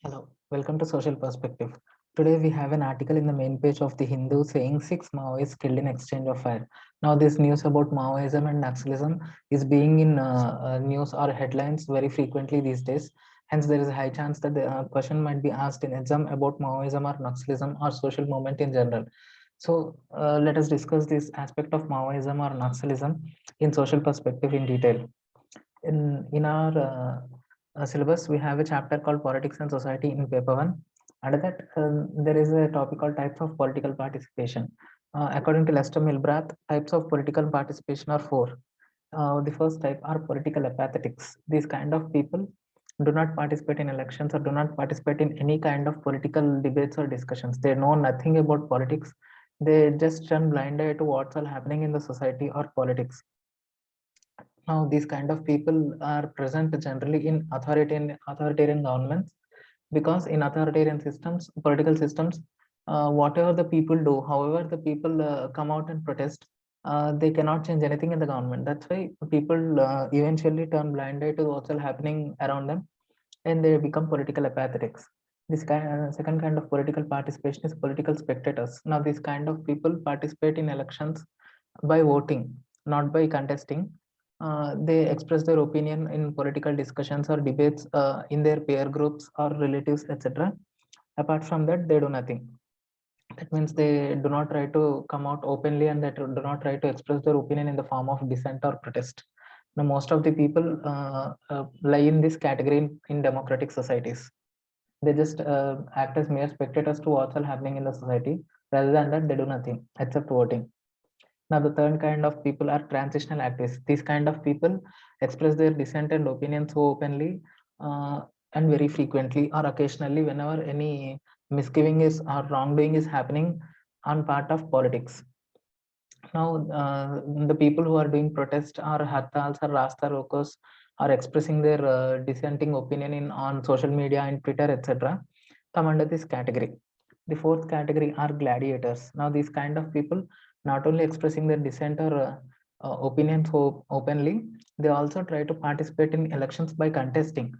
Hello, welcome to Social Perspective. Today we have an article in the main page of the Hindu saying six Maoists killed in exchange of fire. Now this news about Maoism and Naxalism is being in news or headlines very frequently these days. Hence there is a high chance that the question might be asked in exam about Maoism or Naxalism or social movement in general. So let us discuss this aspect of Maoism or Naxalism in social perspective in detail. In our syllabus, we have a chapter called Politics and Society in paper one. Under that, there is a topic called Types of Political Participation. According to Lester Milbrath, types of political participation are four. The first type are political apathetics. These kind of people do not participate in elections or do not participate in any kind of political debates or discussions. They know nothing about politics. They just turn blind eye to what's all happening in the society or politics. Now, these kind of people are present generally in authoritarian governments, because in authoritarian systems, political systems, whatever the people do, however the people come out and protest, they cannot change anything in the government. That's why people eventually turn blind eye to what's all happening around them, and they become political apathetics. This second kind of political participation is political spectators. Now, these kind of people participate in elections by voting, not by contesting. They express their opinion in political discussions or debates in their peer groups or relatives, etc. Apart from that, they do nothing. That means they do not try to come out openly, and they do not try to express their opinion in the form of dissent or protest. Now, most of the people lie in this category in democratic societies. They just act as mere spectators to what's all happening in the society. Rather than that, they do nothing except voting. Now, the third kind of people are transitional activists. These kind of people express their dissent and opinions so openly and very frequently or occasionally whenever any misgiving is or wrongdoing is happening on part of politics. Now, the people who are doing protest or hartals or rasta rokos are expressing their dissenting opinion in on social media and Twitter, etc., come under this category. The fourth category are gladiators. Now, these kind of people not only expressing their dissent or opinions openly, they also try to participate in elections by contesting.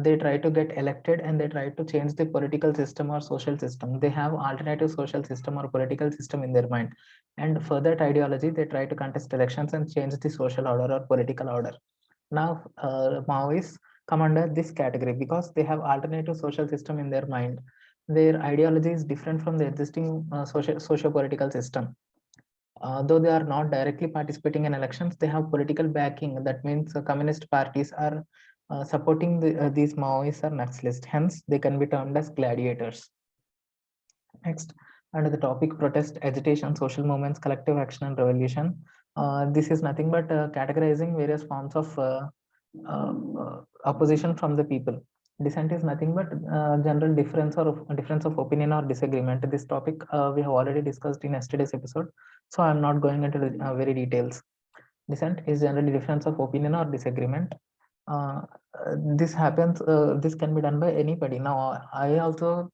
They try to get elected and they try to change the political system or social system. They have alternative social system or political system in their mind, and for that ideology they try to contest elections and change the social order or political order. Now, Maoists come under this category because they have alternative social system in their mind. Their ideology is different from the existing socio-political system. Though they are not directly participating in elections, they have political backing. That means communist parties are supporting these Maoists or Naxalists. Hence, they can be termed as gladiators. Next, under the topic protest, agitation, social movements, collective action, and revolution. This is nothing but categorizing various forms of opposition from the people. Dissent is nothing but general difference or difference of opinion or disagreement. This topic we have already discussed in yesterday's episode, so I'm not going into the very details. Dissent is generally difference of opinion or disagreement. Uh, this happens. This can be done by anybody. Now, I also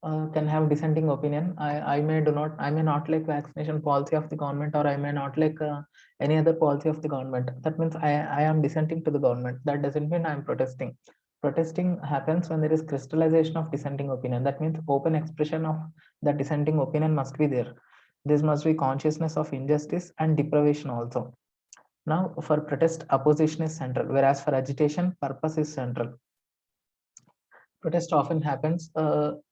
can have dissenting opinion. I may not like vaccination policy of the government, or I may not like any other policy of the government. That means I am dissenting to the government. That doesn't mean I'm protesting. Protesting happens when there is crystallization of dissenting opinion. That means open expression of that dissenting opinion must be there. This must be consciousness of injustice and deprivation also. Now, for protest, opposition is central, whereas for agitation, purpose is central. Protest often happens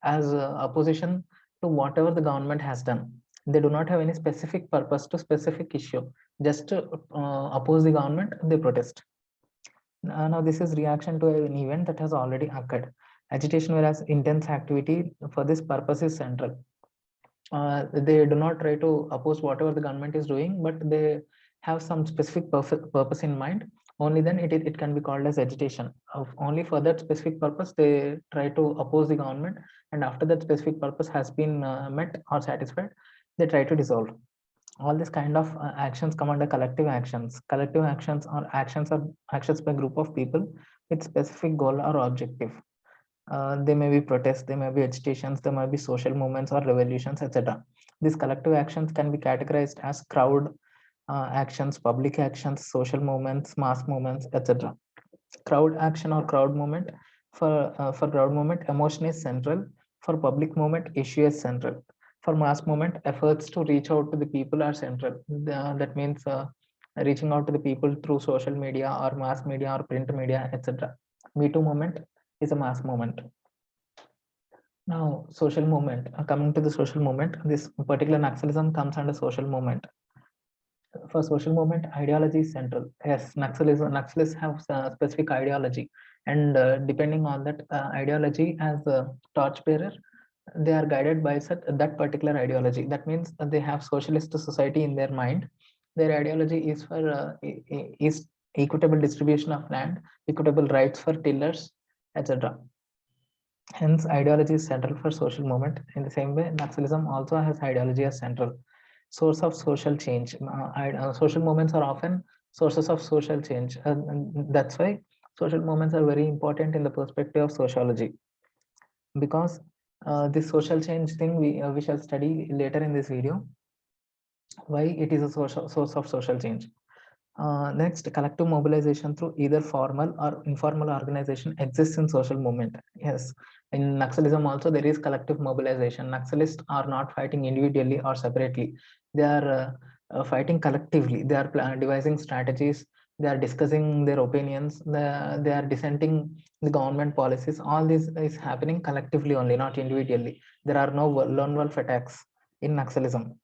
as opposition to whatever the government has done. They do not have any specific purpose to specific issue. Just to oppose the government, they protest. Now, this is reaction to an event that has already occurred. Agitation, whereas intense activity for this purpose is central. They do not try to oppose whatever the government is doing, but they have some specific purpose in mind. Only then it can be called as agitation. Only for that specific purpose they try to oppose the government, and after that specific purpose has been met or satisfied, they try to dissolve. All this kind of actions come under collective actions. Collective actions are actions by group of people with specific goal or objective. They may be protests, they may be agitations, there may be social movements or revolutions, etc. These collective actions can be categorized as crowd actions, public actions, social movements, mass movements, etc. Crowd action or crowd movement For crowd movement, emotion is central. For public movement, issue is central. For mass movement, efforts to reach out to the people are central. That means reaching out to the people through social media or mass media or print media, etc. Me Too movement is a mass movement. Now, social movement. Coming to the social movement, this particular Naxalism comes under social movement. For social movement, ideology is central. Yes, Naxalists have specific ideology, and depending on that ideology as a torchbearer, they are guided by that particular ideology. That means they have socialist society in their mind. Their ideology is for is equitable distribution of land, equitable rights for tillers, etc. Hence, ideology is central for social movement. In the same way, Naxalism also has ideology as central source of social change. Social movements are often sources of social change. And that's why social movements are very important in the perspective of sociology, because this social change thing we shall study later in this video, why it is a social source of social change. Next, collective mobilization through either formal or informal organization exists in social movement. Yes, in Naxalism also there is collective mobilization. Naxalists are not fighting individually or separately. They are fighting collectively. They are devising strategies. They are discussing their opinions. They are dissenting the government policies. All this is happening collectively only, not individually. There are no lone wolf attacks in Naxalism.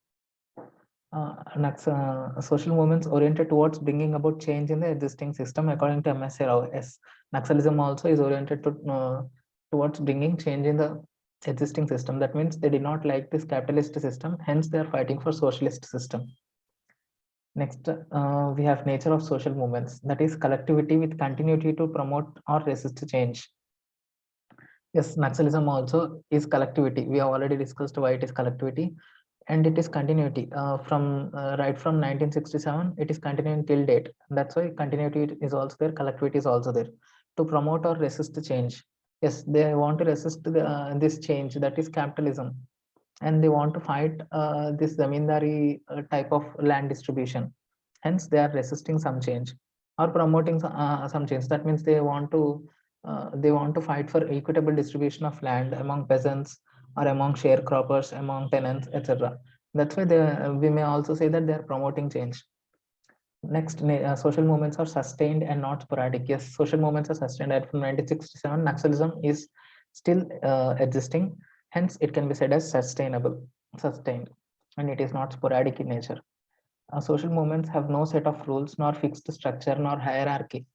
Social movements oriented towards bringing about change in the existing system, according to M.S.A. Rao. Yes, Naxalism also is oriented to towards bringing change in the existing system. That means they did not like this capitalist system, hence they are fighting for socialist system. Next, we have nature of social movements, that is collectivity with continuity to promote or resist change. Yes, Naxalism also is collectivity. We have already discussed why it is collectivity, and it is continuity from right from 1967. It is continuing till date. That's why continuity is also there. Collectivity is also there to promote or resist change. Yes, they want to resist this change, that is capitalism, and they want to fight this zamindari type of land distribution. Hence, they are resisting some change or promoting some change. That means they want to fight for equitable distribution of land among peasants or among sharecroppers, among tenants, etc. That's why we may also say that they are promoting change. Next, social movements are sustained and not sporadic. Yes, social movements are sustained. And from 1967, Naxalism is still existing. Hence, it can be said as sustained, and it is not sporadic in nature. Social movements have no set of rules, nor fixed structure, nor hierarchy.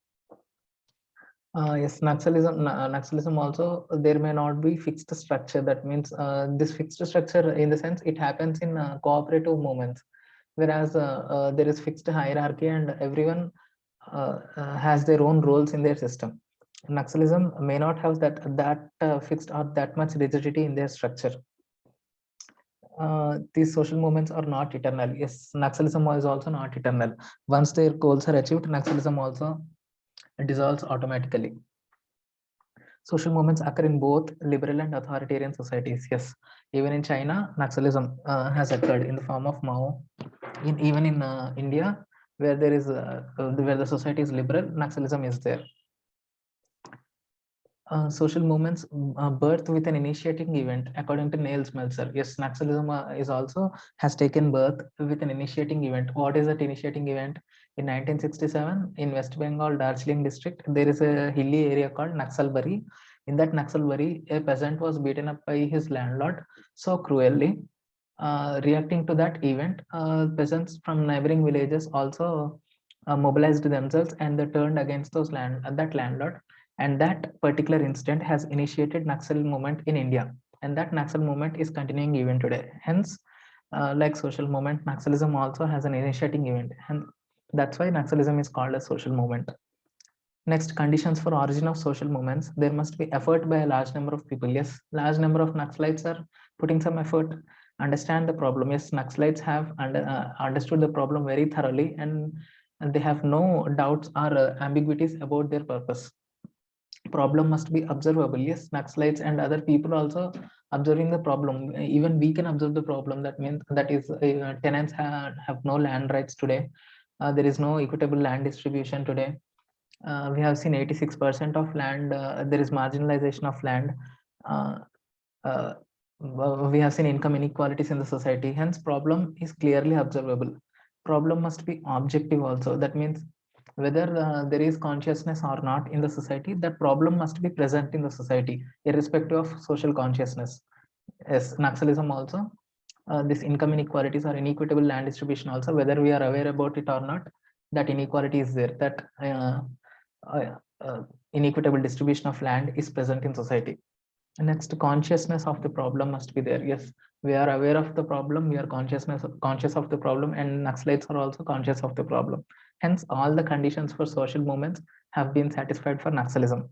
Yes, Naxalism also, there may not be fixed structure. That means this fixed structure, in the sense, it happens in cooperative movements, whereas there is fixed hierarchy and everyone has their own roles in their system. Naxalism may not have that fixed or that much rigidity in their structure. These social movements are not eternal. Yes, Naxalism is also not eternal. Once their goals are achieved, Naxalism also dissolves automatically. Social movements occur in both liberal and authoritarian societies. Yes, even in China, Naxalism has occurred in the form of Mao. Even in India, where where the society is liberal, Naxalism is there. Social movements birth with an initiating event, according to Niels Melzer. Yes, Naxalism is also has taken birth with an initiating event. What is that initiating event? In 1967, in West Bengal, Darjeeling district, there is a hilly area called Naxalbari. In that Naxalbari, a peasant was beaten up by his landlord so cruelly. Reacting to that event, peasants from neighboring villages also mobilized themselves, and they turned against that landlord, and that particular incident has initiated Naxal movement in India, and that Naxal movement is continuing even today. Hence, like social movement, Naxalism also has an initiating event, and that's why Naxalism is called a social movement. Next, conditions for origin of social movements. There must be effort by a large number of people. Yes, large number of Naxalites are putting some effort, understand the problem. Yes, Naxalites have understood the problem very thoroughly, and they have no doubts or ambiguities about their purpose. Problem must be observable. Yes, Naxalites and other people also observing the problem. Even we can observe the problem. That means that is tenants have no land rights today. There is no equitable land distribution today. We have seen 86% of land, there is marginalization of land. Uh, uh, we have seen income inequalities in the society, hence problem is clearly observable. Problem must be objective also. That means whether there is consciousness or not in the society, that problem must be present in the society irrespective of social consciousness. Yes, Naxalism also, this income inequalities or inequitable land distribution also, whether we are aware about it or not, that inequality is there, that uh, inequitable distribution of land is present in society. Next, consciousness of the problem must be there. Yes, we are aware of the problem, we are conscious of the problem, and Naxalites are also conscious of the problem. Hence, all the conditions for social movements have been satisfied for Naxalism.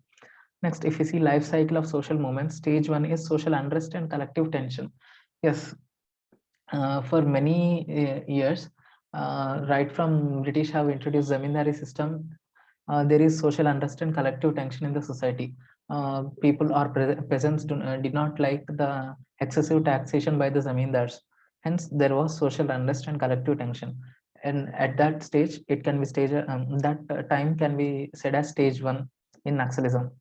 Next, if you see life cycle of social movements, stage one is social unrest and collective tension. Yes, for many years, right from British have introduced zamindari system, there is social unrest and collective tension in the society. People or peasants did not like the excessive taxation by the zamindars. Hence, there was social unrest and collective tension. And at that stage, it can be stage, that time can be said as stage one in Naxalism.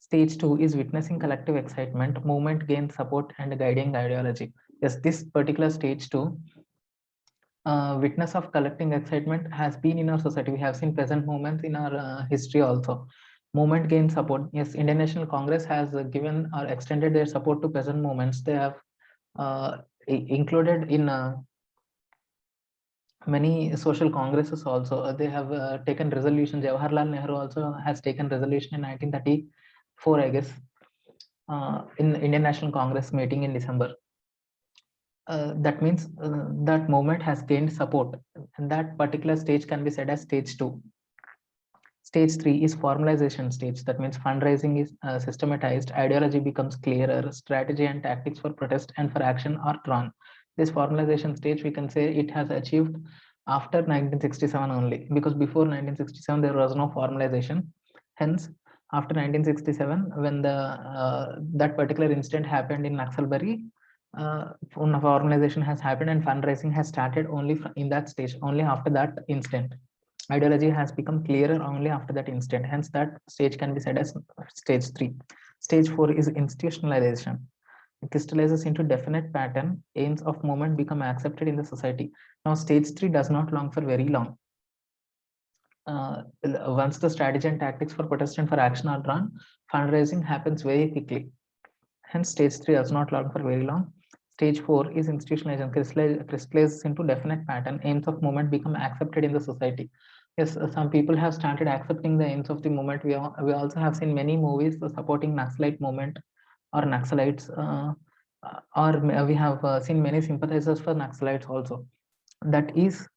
Stage two is witnessing collective excitement, movement gains support, and guiding ideology. Yes, this particular stage two, witness of collecting excitement has been in our society. We have seen present moments in our history also. Movement gains support. Yes, Indian National Congress has given or extended their support to present movements. They have included in many social congresses also. They have taken resolution. Jawaharlal Nehru also has taken resolution in 1934, I guess, in Indian National Congress meeting in December. That means that movement has gained support, and that particular stage can be said as stage two. Stage three is formalization stage. That means fundraising is systematized, ideology becomes clearer, strategy and tactics for protest and for action are drawn. This formalization stage, we can say it has achieved after 1967 only, because before 1967 there was no formalization. Hence, after 1967, when the that particular incident happened in Naxalbari, formalization has happened and fundraising has started only in that stage, only after that incident. Ideology has become clearer only after that incident. Hence, that stage can be said as stage three. Stage four is institutionalization. It crystallizes into definite pattern. Aims of movement become accepted in the society. Now, stage three does not long for very long. Once the strategy and tactics for protest and for action are drawn, fundraising happens very quickly. Hence, stage three does not last for very long. Stage four is institutionalization, crystallizes into definite pattern. Aims of movement become accepted in the society. Yes, some people have started accepting the aims of the movement. We also have seen many movies supporting Naxalite movement or Naxalites, or we have seen many sympathizers for Naxalites also. That is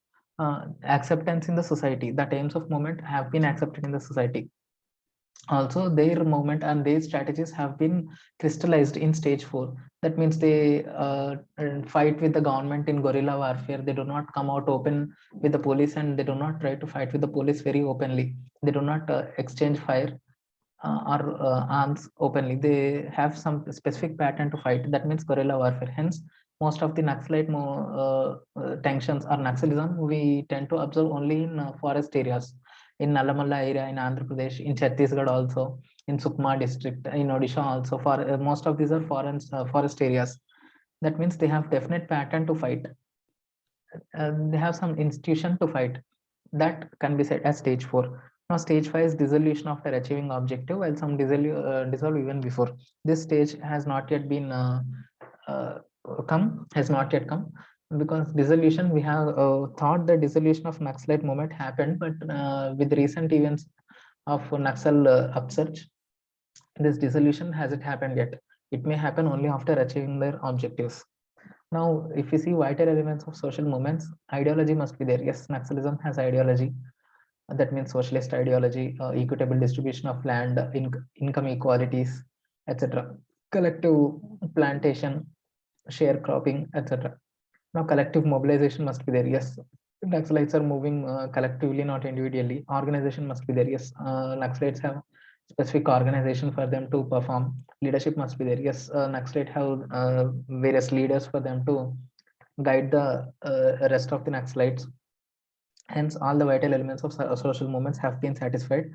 acceptance in the society. That aims of movement have been accepted in the society. Also, their movement and their strategies have been crystallized in stage four. That means they fight with the government in guerrilla warfare. They do not come out open with the police, and they do not try to fight with the police very openly. They do not exchange fire or arms openly. They have some specific pattern to fight. That means guerrilla warfare. Hence, most of the Naxalite tensions or Naxalism we tend to observe only in forest areas, in Nalamalla area, in Andhra Pradesh, in Chhattisgarh also, in Sukma district, in Odisha also. For most of these are forest areas. That means they have definite pattern to fight. They have some institution to fight. That can be said as stage four. Now, stage five is dissolution after achieving objective, while some dissolve even before. This stage has not yet been uh, has not yet come, because dissolution, we have thought the dissolution of Naxalite movement happened, but with recent events of Naxal upsurge, this dissolution hasn't happened yet. It may happen only after achieving their objectives. Now, if you see vital elements of social movements, ideology must be there. Yes, Naxalism has ideology. That means socialist ideology, equitable distribution of land, income equalities, etc. Collective plantation, sharecropping, etc. Now, collective mobilization must be there. Yes, Naxalites are moving collectively, not individually. Organization must be there. Yes, Naxalites have specific organization for them to perform. Leadership must be there. Yes, Naxalite have various leaders for them to guide the rest of the Naxalites. Hence, all the vital elements of social movements have been satisfied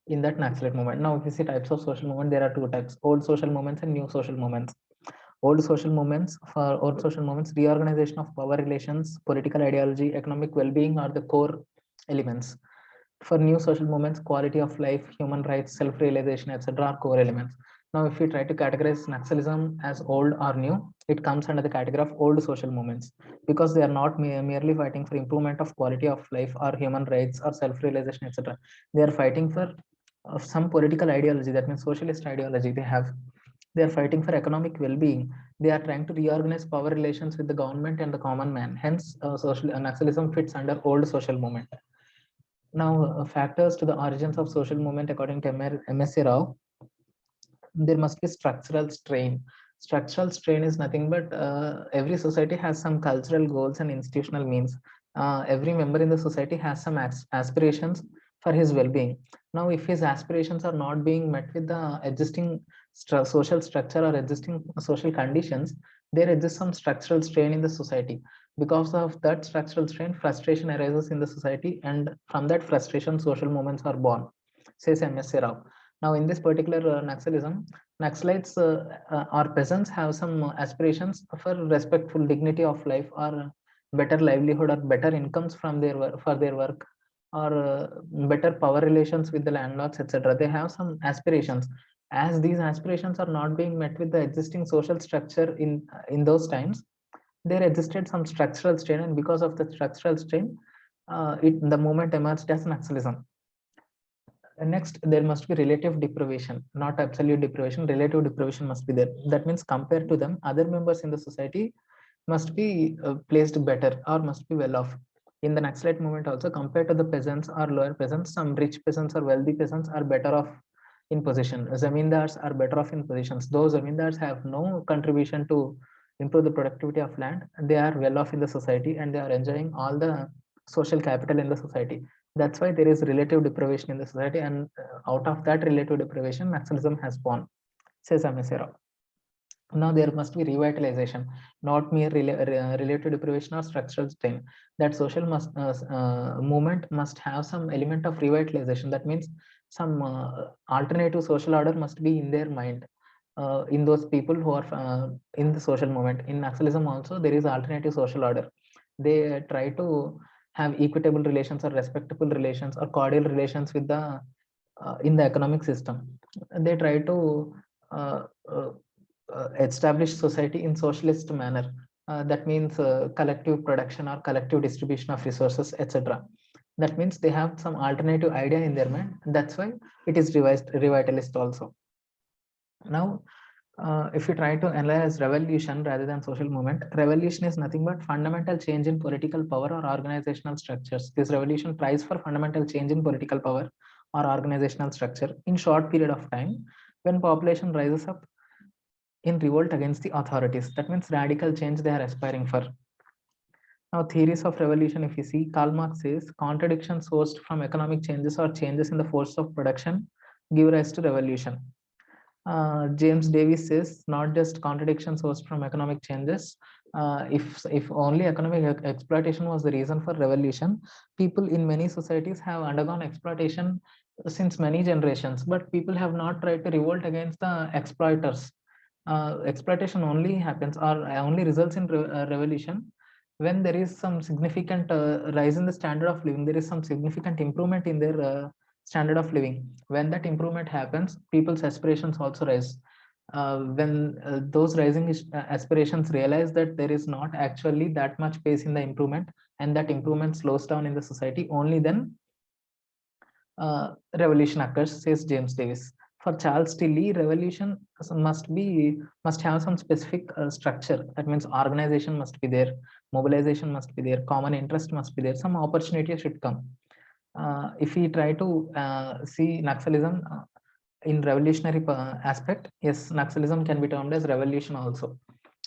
in that Naxalite movement. Now, if you see types of social movement, there are two types: old social movements and new social movements. Old social movements, reorganization of power relations, political ideology, economic well-being are the core elements. For new social movements, quality of life, human rights, self-realization, etc. are core elements. Now, if we try to categorize Naxalism as old or new, it comes under the category of old social movements because they are not merely fighting for improvement of quality of life or human rights or self-realization, etc. They are fighting for some political ideology, that means socialist ideology they have. They are fighting for economic well-being. They are trying to reorganize power relations with the government and the common man. Hence, social Naxalism fits under old social movement. Now, factors to the origins of social movement according to MSC Rao, there must be structural strain. Structural strain is nothing but every society has some cultural goals and institutional means. Every member in the society has some aspirations for his well-being. Now, if his aspirations are not being met with the existing social structure or existing social conditions, there exists some structural strain in the society. Because of that structural strain, frustration arises in the society, and from that frustration, social movements are born, says MSC Rao. Now, in this particular Naxalism, Naxalites or peasants have some aspirations for respectful dignity of life or better livelihood or better incomes from their work, for their work, or better power relations with the landlords, etc. They have some aspirations. As these aspirations are not being met with the existing social structure in those times, there existed some structural strain, and because of the structural strain, the movement emerged as Naxalism. Next, there must be relative deprivation, not absolute deprivation. Relative deprivation must be there. That means compared to them, other members in the society must be placed better or must be well off. In the Naxalite movement also, compared to the peasants or lower peasants, some rich peasants or wealthy peasants are better off in position. Zamindars are better off in positions. Those zamindars have no contribution to improve the productivity of land. They are well off in the society and they are enjoying all the social capital in the society. That's why there is relative deprivation in the society, and out of that relative deprivation, Naxalism has born, says Amesero. Now there must be revitalization, not mere relative deprivation or structural strain. That social movement must have some element of revitalization. That means some alternative social order must be in their mind, in those people who are in the social movement. In Naxalism also, there is alternative social order. They try to have equitable relations or respectable relations or cordial relations with the in the economic system. They try to uh, uh, establish society in socialist manner. That means collective production or collective distribution of resources, etc. That means they have some alternative idea in their mind. That's why it is revitalist also. Now, if you try to analyze revolution rather than social movement, revolution is nothing but fundamental change in political power or organizational structures. This revolution tries for fundamental change in political power or organizational structure in short period of time when population rises up in revolt against the authorities. That means radical change they are aspiring for. Now, theories of revolution, if you see, Karl Marx says contradictions sourced from economic changes or changes in the force of production give rise to revolution. James Davis says not just contradictions sourced from economic changes. If only economic exploitation was the reason for revolution, people in many societies have undergone exploitation since many generations, but people have not tried to revolt against the exploiters. Exploitation only happens or only results in revolution when there is some significant rise in the standard of living. There is some significant improvement in their standard of living. When that improvement happens, people's aspirations also rise. When those rising aspirations realize that there is not actually that much pace in the improvement, and that improvement slows down in the society, only then revolution occurs, says James Davis. For Charles Tilly, revolution must have some specific structure. That means organization must be there, mobilization must be there, common interest must be there, some opportunity should come. If we try to see Naxalism in revolutionary aspect, yes, Naxalism can be termed as revolution also.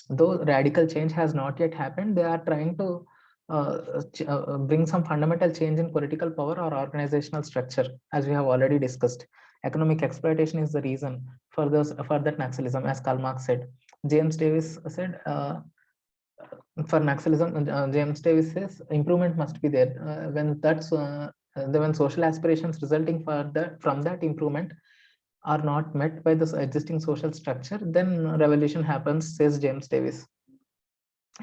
Though radical change has not yet happened, they are trying to bring some fundamental change in political power or organizational structure, as we have already discussed. Economic exploitation is the reason for that Naxalism, as Karl Marx said. James Davis said for Naxalism, James Davis says improvement must be there. When social aspirations resulting from that improvement are not met by the existing social structure, then revolution happens, says James Davis.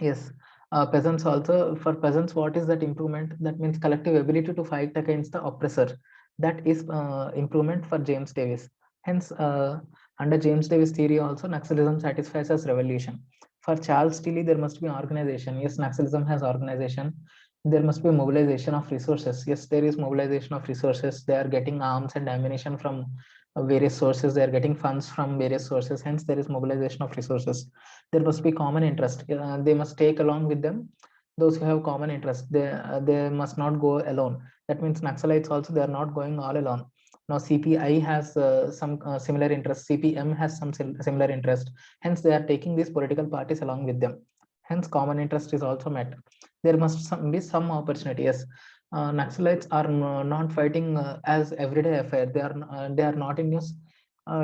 Yes, peasants also, for peasants, what is that improvement? That means collective ability to fight against the oppressor. That is improvement for James Davis. Hence, under James Davis theory also, Naxalism satisfies as revolution. For Charles Tilly, there must be organization. Yes, Naxalism has organization. There must be mobilization of resources. Yes, there is mobilization of resources. They are getting arms and ammunition from various sources. They are getting funds from various sources. Hence, there is mobilization of resources. There must be common interest. They must take along with them those who have common interest. They must not go alone. That means Naxalites also, they are not going all alone. Now CPI has some similar interest. CPM has some similar interest. Hence they are taking these political parties along with them. Hence common interest is also met. There must be some opportunity. Yes, Naxalites are not fighting as everyday affair. They are not in news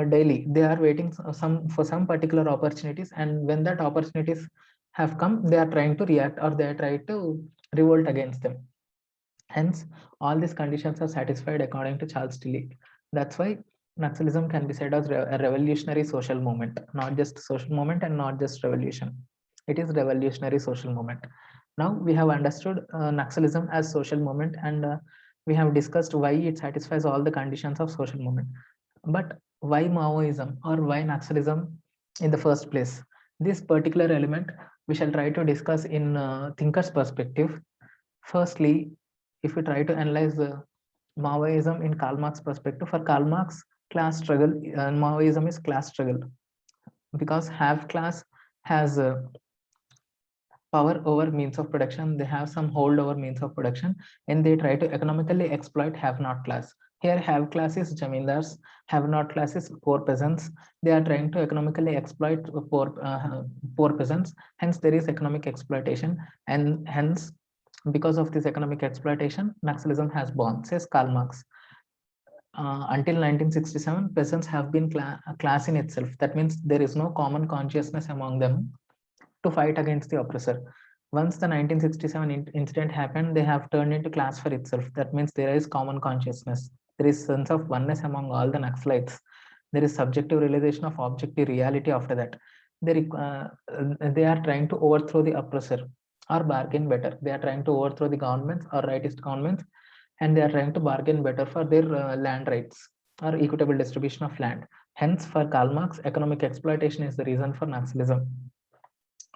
daily. They are waiting for some particular opportunities, and when that opportunities have come, they are trying to react, or they are trying to revolt against them. Hence, all these conditions are satisfied according to Charles Tilly. That's why Naxalism can be said as a revolutionary social movement, not just social movement and not just revolution. It is revolutionary social movement. Now we have understood Naxalism as social movement, and we have discussed why it satisfies all the conditions of social movement. But why Maoism or why Naxalism in the first place? This particular element we shall try to discuss in thinker's perspective. Firstly, if we try to analyze the Maoism in Karl Marx perspective, for Karl Marx, class struggle, Maoism is class struggle, because have class has power over means of production. They have some hold over means of production, and they try to economically exploit have not class. Here have class is jamindars, have not class is poor peasants. They are trying to economically exploit poor peasants. Hence there is economic exploitation, and hence because of this economic exploitation, Naxalism has born, says Karl Marx. Until 1967, peasants have been a class in itself. That means there is no common consciousness among them to fight against the oppressor. Once the 1967 incident happened, they have turned into class for itself. That means there is common consciousness. There is sense of oneness among all the Naxalites. There is subjective realization of objective reality after that. They are trying to overthrow the oppressor or bargain better. They are trying to overthrow the governments or rightist governments, and they are trying to bargain better for their land rights or equitable distribution of land. Hence, for Karl Marx, economic exploitation is the reason for Naxalism.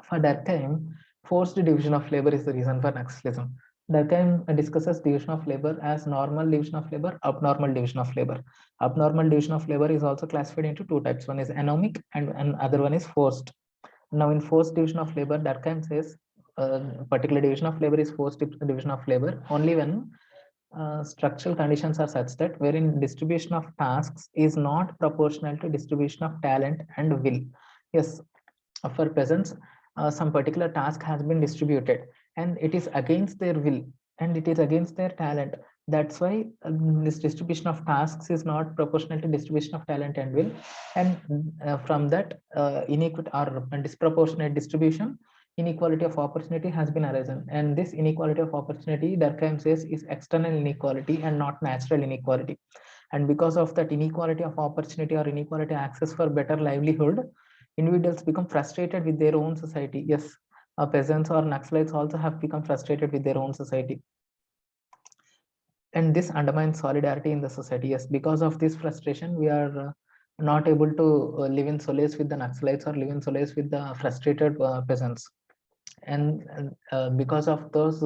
For Durkheim, forced division of labor is the reason for Naxalism. Durkheim discusses division of labor as normal division of labor, abnormal division of labor. Abnormal division of labor is also classified into two types. One is anomic and another one is forced. Now, in forced division of labor, Durkheim says particular division of labor is forced division of labor only when structural conditions are such that wherein distribution of tasks is not proportional to distribution of talent and will. Yes, for peasants, some particular task has been distributed and it is against their will and it is against their talent. That's why this distribution of tasks is not proportional to distribution of talent and will, and from that inequity or disproportionate distribution, inequality of opportunity has been arisen. And this inequality of opportunity, Durkheim says, is external inequality and not natural inequality. And because of that inequality of opportunity or inequality access for better livelihood, individuals become frustrated with their own society. Yes, peasants or Naxalites also have become frustrated with their own society. And this undermines solidarity in the society. Yes, because of this frustration, we are not able to live in solace with the Naxalites or live in solace with the frustrated peasants. And because of those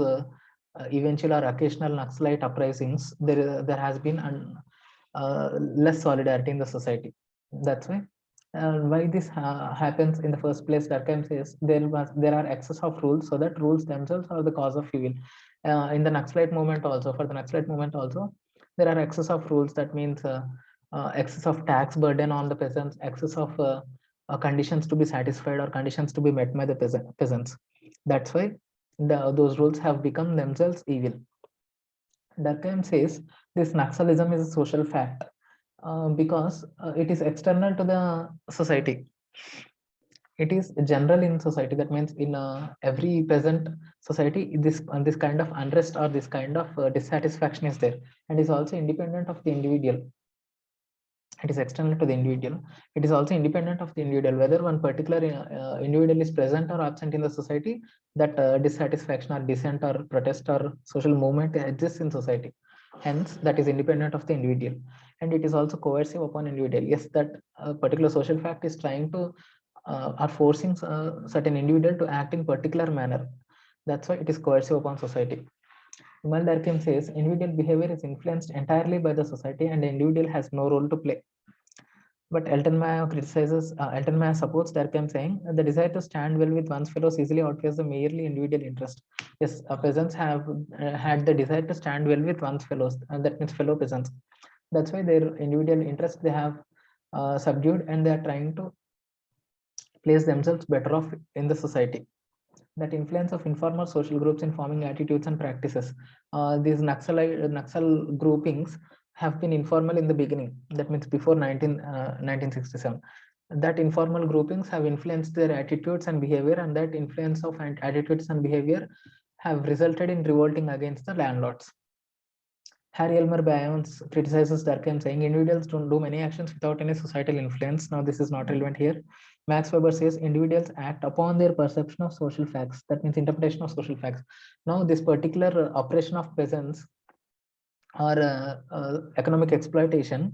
eventual or occasional Naxalite uprisings, there has been less solidarity in the society. That's why this happens in the first place. Durkheim says there are excess of rules, so that rules themselves are the cause of evil. In the Naxalite movement also, for the Naxalite movement also, there are excess of rules. That means excess of tax burden on the peasants, excess of conditions to be satisfied or conditions to be met by the peasants. That's why those rules have become themselves evil. Durkheim says this Naxalism is a social fact because it is external to the society. it is general in society. That means in every present society, this kind of unrest or this kind of dissatisfaction is there, and is also independent of the individual. It is external to the individual. It is also independent of the individual, whether one particular individual is present or absent in the society. That dissatisfaction or dissent or protest or social movement exists in society. Hence, that is independent of the individual, and it is also coercive upon individual. Yes, that particular social fact is trying to are forcing certain individual to act in particular manner. That's why it is coercive upon society. Imal Durkheim says individual behavior is influenced entirely by the society and the individual has no role to play. But Elton Mayo supports Durkheim, saying the desire to stand well with one's fellows easily outweighs the merely individual interest. Yes, peasants have had the desire to stand well with one's fellows, that means fellow peasants. That's why their individual interest they have subdued, and they are trying to place themselves better off in the society. That influence of informal social groups in forming attitudes and practices. These Naxal groupings have been informal in the beginning. That means before 1967. That informal groupings have influenced their attitudes and behavior, and that influence of attitudes and behavior have resulted in revolting against the landlords. Harry Elmer Bayons criticizes Durkheim, saying individuals don't do many actions without any societal influence. Now, this is not relevant here. Max Weber says individuals act upon their perception of social facts. That means interpretation of social facts. Now, this particular oppression of peasants or economic exploitation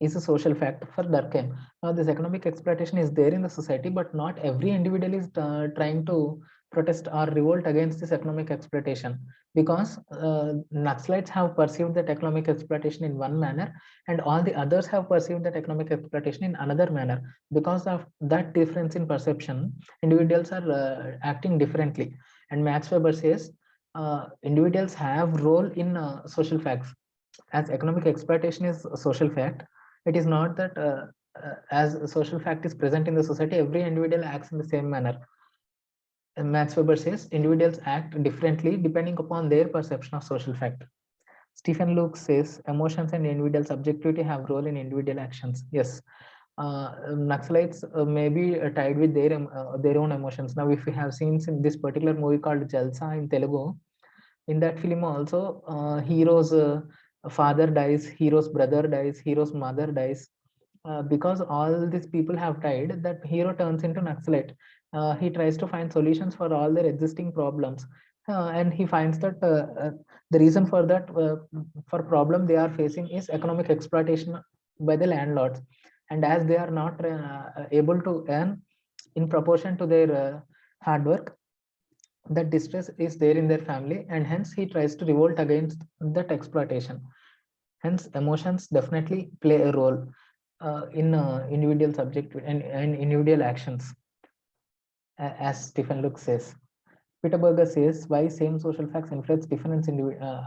is a social fact for Durkheim. Now, this economic exploitation is there in the society, but not every individual is trying to protest or revolt against this economic exploitation, because Naxalites have perceived that economic exploitation in one manner, and all the others have perceived that economic exploitation in another manner. Because of that difference in perception, individuals are acting differently. And Max Weber says individuals have role in social facts. As economic exploitation is a social fact, it is not that as a social fact is present in the society, every individual acts in the same manner. And Max Weber says individuals act differently depending upon their perception of social fact. Stephen Luke says emotions and individual subjectivity have role in individual actions. Yes, Naxalites may be tied with their own emotions. Now, if we have seen in this particular movie called Jalsa in Telugu, in that film also, hero's father dies, hero's brother dies, hero's mother dies. Because all these people have died, that hero turns into Naxalite. He tries to find solutions for all their existing problems, and he finds that the reason for that for problem they are facing is economic exploitation by the landlords, and as they are not able to earn in proportion to their hard work, that distress is there in their family, and hence he tries to revolt against that exploitation. Hence emotions definitely play a role in individual subject and individual actions, as Stephen Luke says. Peter Berger says why same social facts influence different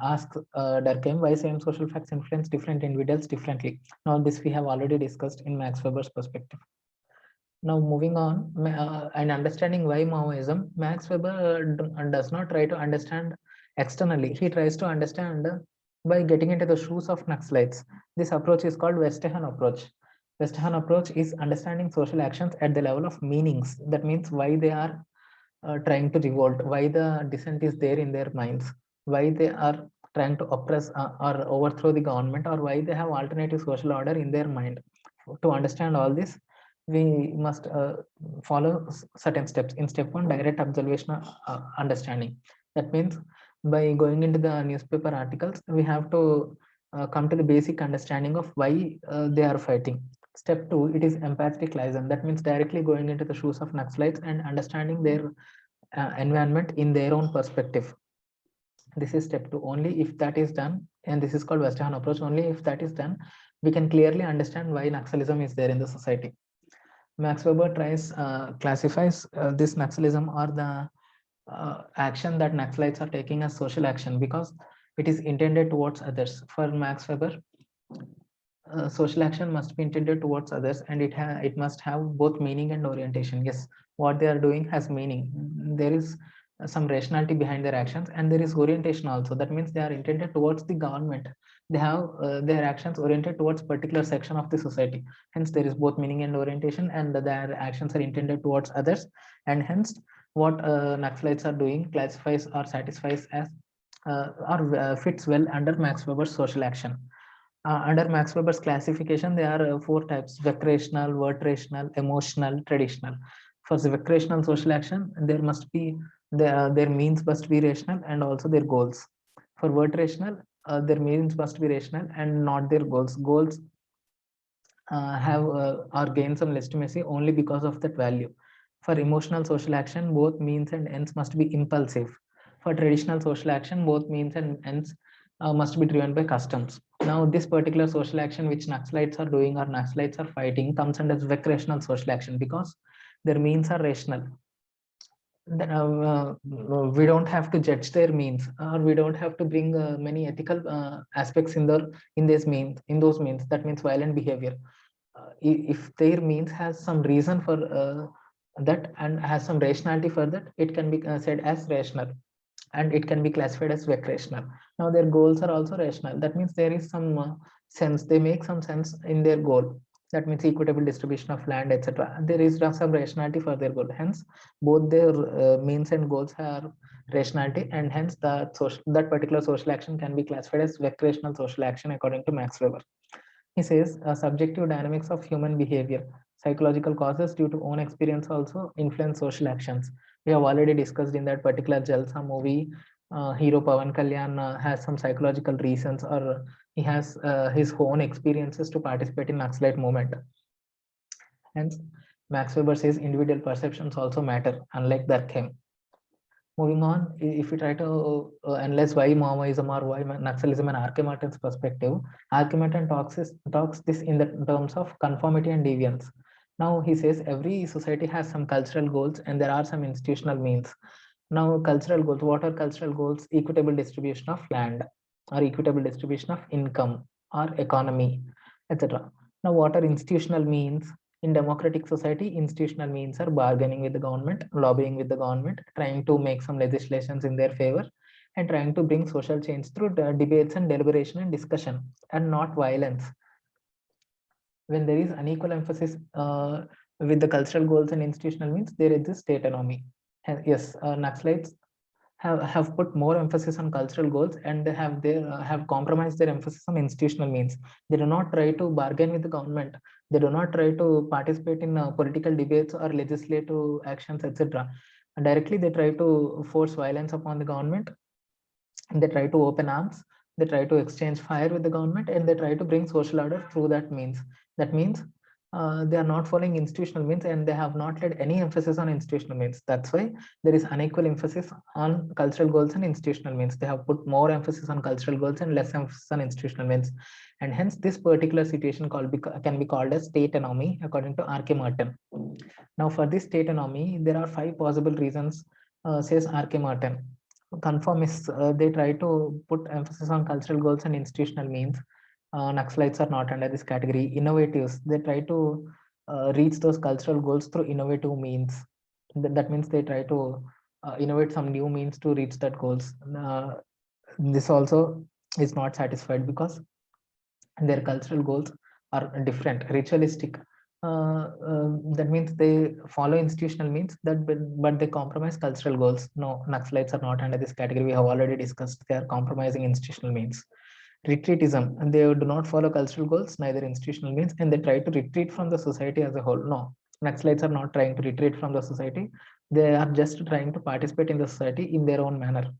asks Durkheim why same social facts influence different individuals differently. Now this we have already discussed in Max Weber's perspective. Now moving on and understanding why Maoism, Max Weber does not try to understand externally. He tries to understand by getting into the shoes of Naxalites. This approach is called Western approach. Western approach is understanding social actions at the level of meanings. That means why they are trying to revolt, why the dissent is there in their minds, why they are trying to oppress or overthrow the government, or why they have alternative social order in their mind. To understand all this, we must follow certain steps. In step one, direct observational understanding. That means by going into the newspaper articles, we have to come to the basic understanding of why they are fighting. Step two, it is empathetic liaison. That means directly going into the shoes of Naxalites and understanding their environment in their own perspective. This is step two. Only if that is done, and this is called Western approach, only if that is done, we can clearly understand why Naxalism is there in the society. Max Weber classifies this Naxalism or the action that Naxalites are taking as social action because it is intended towards others. For Max Weber, social action must be intended towards others, and it must have both meaning and orientation. Yes, what they are doing has meaning. There is some rationality behind their actions, and there is orientation also. That means they are intended towards the government. They have their actions oriented towards particular section of the society. Hence, there is both meaning and orientation, and their actions are intended towards others. And hence, what Naxalites are doing classifies or satisfies as or fits well under Max Weber's social action. Under Max Weber's classification, there are four types: recreational, vertrational, emotional, traditional. For the recreational social action, there must be their means must be rational and also their goals. For vertrational, their means must be rational and not their goals. Goals have or gain some legitimacy only because of that value. For emotional social action, both means and ends must be impulsive. For traditional social action, both means and ends must be driven by customs. Now, this particular social action which Naxalites are doing or Naxalites are fighting comes under recreational social action because their means are rational. Then, we don't have to judge their means, or we don't have to bring many ethical aspects in this means in those means. That means violent behavior. If their means has some reason for that and has some rationality for that, it can be said as rational, and it can be classified as recreational. Now their goals are also rational. That means there is some sense, they make some sense in their goal. That means equitable distribution of land, etc. There is some rationality for their goal. Hence, both their means and goals are rationality, and hence that particular social action can be classified as recreational social action according to Max Weber. He says subjective dynamics of human behavior, psychological causes due to own experience also influence social actions. We have already discussed in that particular Jalsa movie. Hero Pavan Kalyan has some psychological reasons, or he has his own experiences to participate in Naxalite movement. Hence, Max Weber says individual perceptions also matter, unlike Durkheim. Moving on, if we try to analyze why Maoism or why Naxalism and R.K. Martin's perspective, R.K. Martin talks this in the terms of conformity and deviance. Now he says every society has some cultural goals and there are some institutional means. Now cultural goals, what are cultural goals? Equitable distribution of land, or equitable distribution of income or economy, etc. Now what are institutional means? In democratic society, institutional means are bargaining with the government, lobbying with the government, trying to make some legislations in their favor, and trying to bring social change through debates and deliberation and discussion, and not violence. When there is unequal emphasis with the cultural goals and institutional means, there exists state autonomy. And yes, Naxalites have put more emphasis on cultural goals, and they have compromised their emphasis on institutional means. They do not try to bargain with the government. They do not try to participate in political debates or legislative actions, etc. And directly, they try to force violence upon the government. And they try to open arms. They try to exchange fire with the government, and they try to bring social order through that means. That means they are not following institutional means, and they have not laid any emphasis on institutional means. That's why there is unequal emphasis on cultural goals and institutional means. They have put more emphasis on cultural goals and less emphasis on institutional means, and hence this particular situation can be called as state anomy according to R.K. Martin. Now for this state anomy, there are 5 possible reasons, says R.K. Martin. Conformists, they try to put emphasis on cultural goals and institutional means. Naxalites are not under this category. Innovatives, they try to reach those cultural goals through innovative means. That means they try to innovate some new means to reach that goals. This also is not satisfied because their cultural goals are different, ritualistic. That means they follow institutional means that, but they compromise cultural goals. No, Naxalites are not under this category. We have already discussed they are compromising institutional means. Retreatism, and they do not follow cultural goals, neither institutional means, and they try to retreat from the society as a whole. No, Naxalites are not trying to retreat from the society. They are just trying to participate in the society in their own manner.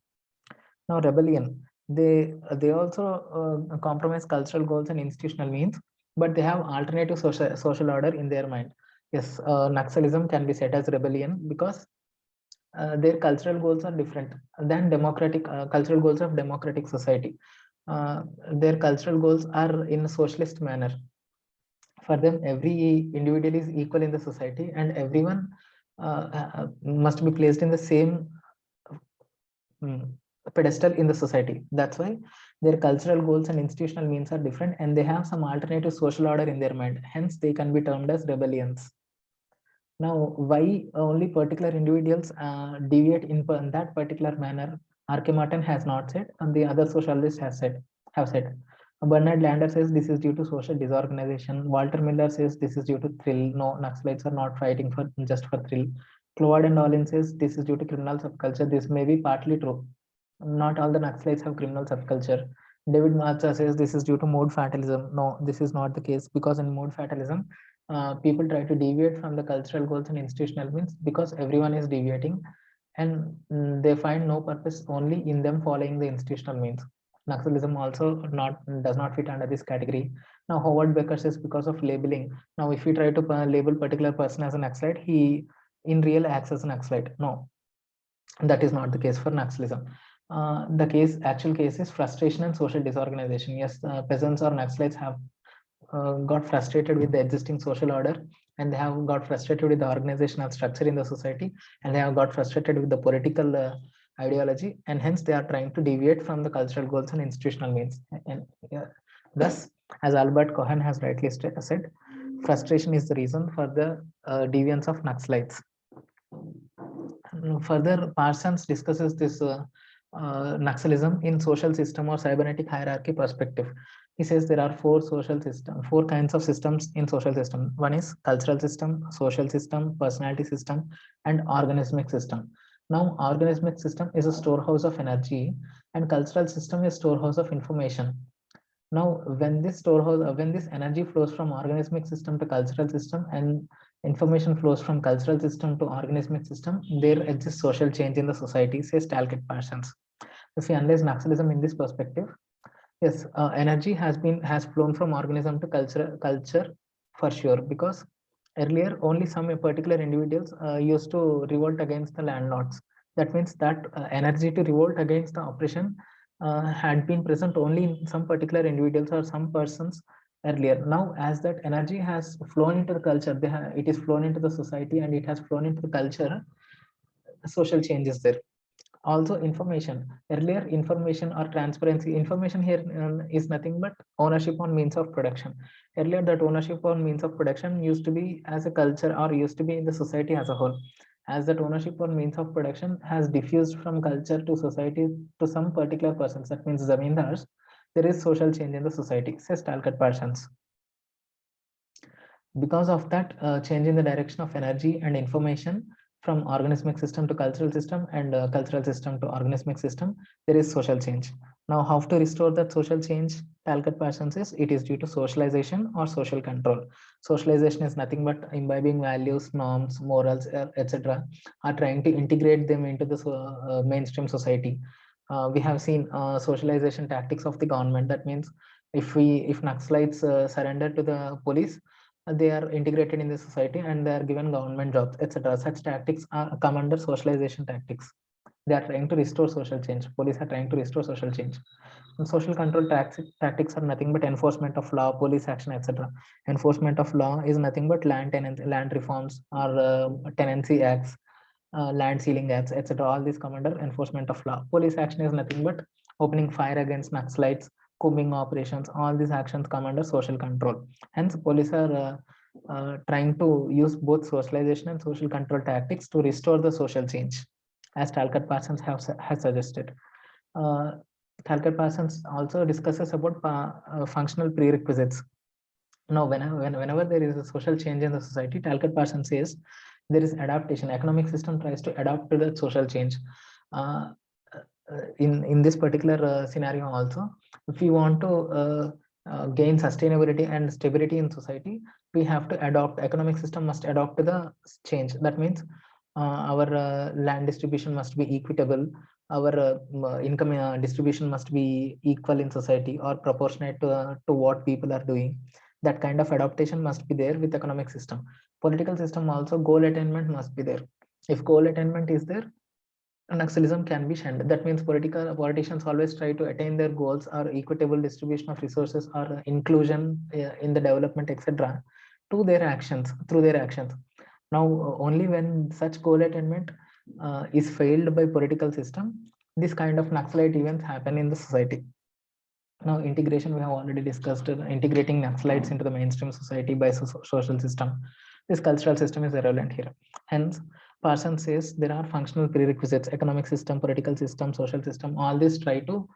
Now, rebellion, they also compromise cultural goals and institutional means, but they have alternative social order in their mind. Yes, Naxalism can be set as rebellion because their cultural goals are different than democratic cultural goals of democratic society. Their cultural goals are in a socialist manner. For them, every individual is equal in the society, and everyone must be placed in the same pedestal in the society. That's why their cultural goals and institutional means are different, and they have some alternative social order in their mind. Hence, they can be termed as rebellions. Now, why only particular individuals deviate in that particular manner? R.K. Martin has not said, and the other socialists have said. Bernard Lander says this is due to social disorganization. Walter Miller says this is due to thrill. No, Naxalites are not fighting for just for thrill. Cloud and Olin says this is due to criminal subculture. This may be partly true. Not all the Naxalites have criminal subculture. David Macha says this is due to mood fatalism. No, this is not the case, because in mood fatalism, people try to deviate from the cultural goals and institutional means, because everyone is deviating, and they find no purpose only in them following the institutional means. Naxalism also not does not fit under this category. Now Howard Becker says because of labeling. Now if we try to label particular person as a Naxalite, he in real acts as a Naxalite. No, that is not the case for Naxalism. The actual case is frustration and social disorganization. Yes, peasants or Naxalites have got frustrated with the existing social order, and they have got frustrated with the organizational structure in the society, and they have got frustrated with the political ideology, and hence they are trying to deviate from the cultural goals and institutional means. And thus, as Albert Cohen has rightly said, frustration is the reason for the deviance of Naxalites. Further, Parsons discusses this Naxalism in social system or cybernetic hierarchy perspective. He says there are four kinds of systems in social system. One is cultural system, social system, personality system, and organismic system. Now, organismic system is a storehouse of energy, and cultural system is storehouse of information. Now, when this energy flows from organismic system to cultural system, and information flows from cultural system to organismic system, there exists social change in the society, says Talcott Parsons. If we analyze Naxalism in this perspective, yes, energy has flown from organism to culture for sure, because earlier only some particular individuals used to revolt against the landlords. That means that energy to revolt against the oppression had been present only in some particular individuals or some persons earlier. Now, as that energy has flown into the culture, it is flown into the society, and it has flown into the culture, social change is there. Also, information. Earlier, information or transparency, information here is nothing but ownership on means of production. Earlier, that ownership on means of production used to be as a culture, or used to be in the society as a whole. As that ownership on means of production has diffused from culture to society to some particular persons, that means zamindars, there is social change in the society, says Talcott Parsons. Because of that change in the direction of energy and information from organismic system to cultural system, and cultural system to organismic system, there is social change. Now, how to restore that social change? Talcott Parsons says it is due to socialization or social control. Socialization is nothing but imbibing values, norms, morals, etc., are trying to integrate them into the mainstream society. We have seen socialization tactics of the government. That means if Naxalites surrender to the police, they are integrated in the society and they are given government jobs, etc. Such tactics come under socialization tactics. They are trying to restore social change. Police are trying to restore social change. And social control tactics are nothing but enforcement of law, police action, etc. Enforcement of law is nothing but land reforms, or tenancy acts, land sealing acts, etc. All these come under enforcement of law. Police action is nothing but opening fire against Naxalites, combing operations. All these actions come under social control. Hence, police are trying to use both socialization and social control tactics to restore the social change, as Talcott Parsons has suggested. Talcott Parsons also discusses about functional prerequisites. Now, whenever there is a social change in the society, Talcott Parsons says there is adaptation. Economic system tries to adapt to the social change. Uh, in this particular scenario also, if we want to gain sustainability and stability in society, we have to adopt, economic system must adopt to the change. That means our land distribution must be equitable, our income distribution must be equal in society or proportionate to what people are doing. That kind of adaptation must be there with economic system. Political system also, goal attainment must be there. If goal attainment is there, Naxalism can be shunned. That means politicians always try to attain their goals, or equitable distribution of resources, or inclusion in the development, etc., to their actions, through their actions. Now, only when such goal attainment is failed by political system, this kind of Naxalite events happen in the society. Now, integration, we have already discussed, integrating Naxalites into the mainstream society by social system. This cultural system is irrelevant here. Hence, Parsons says there are functional prerequisites: economic system, political system, social system. All these try to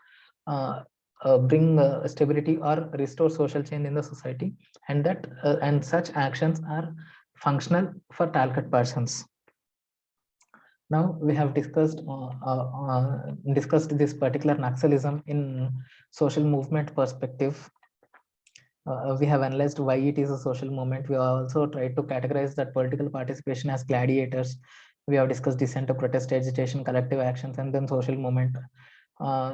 bring stability or restore social change in the society, and that and such actions are functional for target persons. Now we have discussed this particular Naxalism in social movement perspective. We have analyzed why it is a social movement. We also tried to categorize that political participation as gladiators. We have discussed dissent, protest, agitation, collective actions, and then social movement.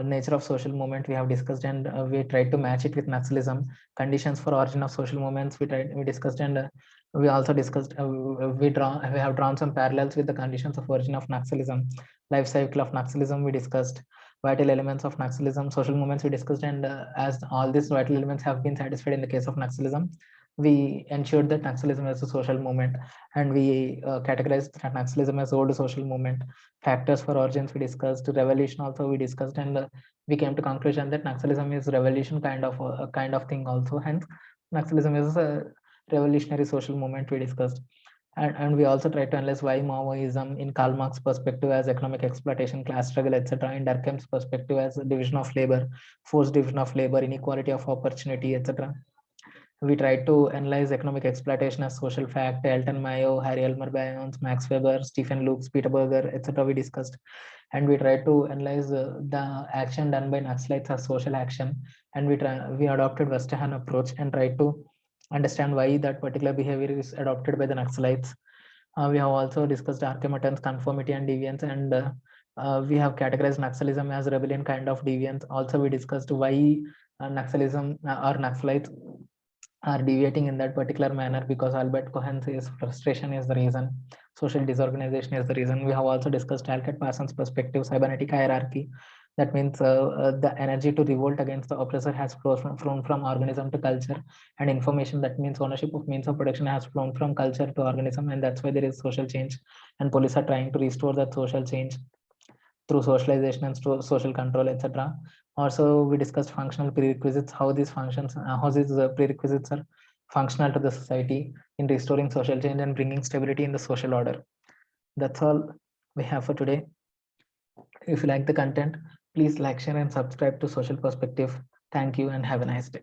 Nature of social movement we have discussed, and we tried to match it with Naxalism. Conditions for origin of social movements we discussed, and we also discussed we have drawn some parallels with the conditions of origin of Naxalism. Life cycle of Naxalism we discussed. Vital elements of Naxalism, social movements we discussed, and as all these vital elements have been satisfied in the case of Naxalism, we ensured that Naxalism is a social movement, and we categorized that Naxalism as old social movement. Factors for origins we discussed, revolution also we discussed, and we came to conclusion that Naxalism is revolution kind of a kind of thing also. Hence, Naxalism is a revolutionary social movement we discussed. And we also try to analyze why Maoism in Karl Marx's perspective as economic exploitation, class struggle, etc., in Durkheim's perspective as division of labor, forced division of labor, inequality of opportunity, etc. We tried to analyze economic exploitation as social fact. Elton Mayo, Harry Elmer Bayons, Max Weber, Stephen Lukes, Peter Berger, etc. we discussed. And we tried to analyze the action done by Naxalites as social action. And we adopted Westerhan approach and tried to understand why that particular behavior is adopted by the Naxalites. We have also discussed Archimedes, conformity and deviance, and we have categorized Naxalism as rebellion kind of deviance. Also, we discussed why Naxalism or Naxalites are deviating in that particular manner, because Albert Cohen says frustration is the reason, social disorganization is the reason. We have also discussed Talcott Parsons' perspective, cybernetic hierarchy. That means the energy to revolt against the oppressor has flown from organism to culture, and information, that means ownership of means of production, has flown from culture to organism, and that's why there is social change. And police are trying to restore that social change through socialization and social control, etc. Also, we discussed functional prerequisites, how these functions, how these prerequisites are functional to the society in restoring social change and bringing stability in the social order. That's all we have for today. If you like the content, please like, share, and subscribe to Social Perspective. Thank you and have a nice day.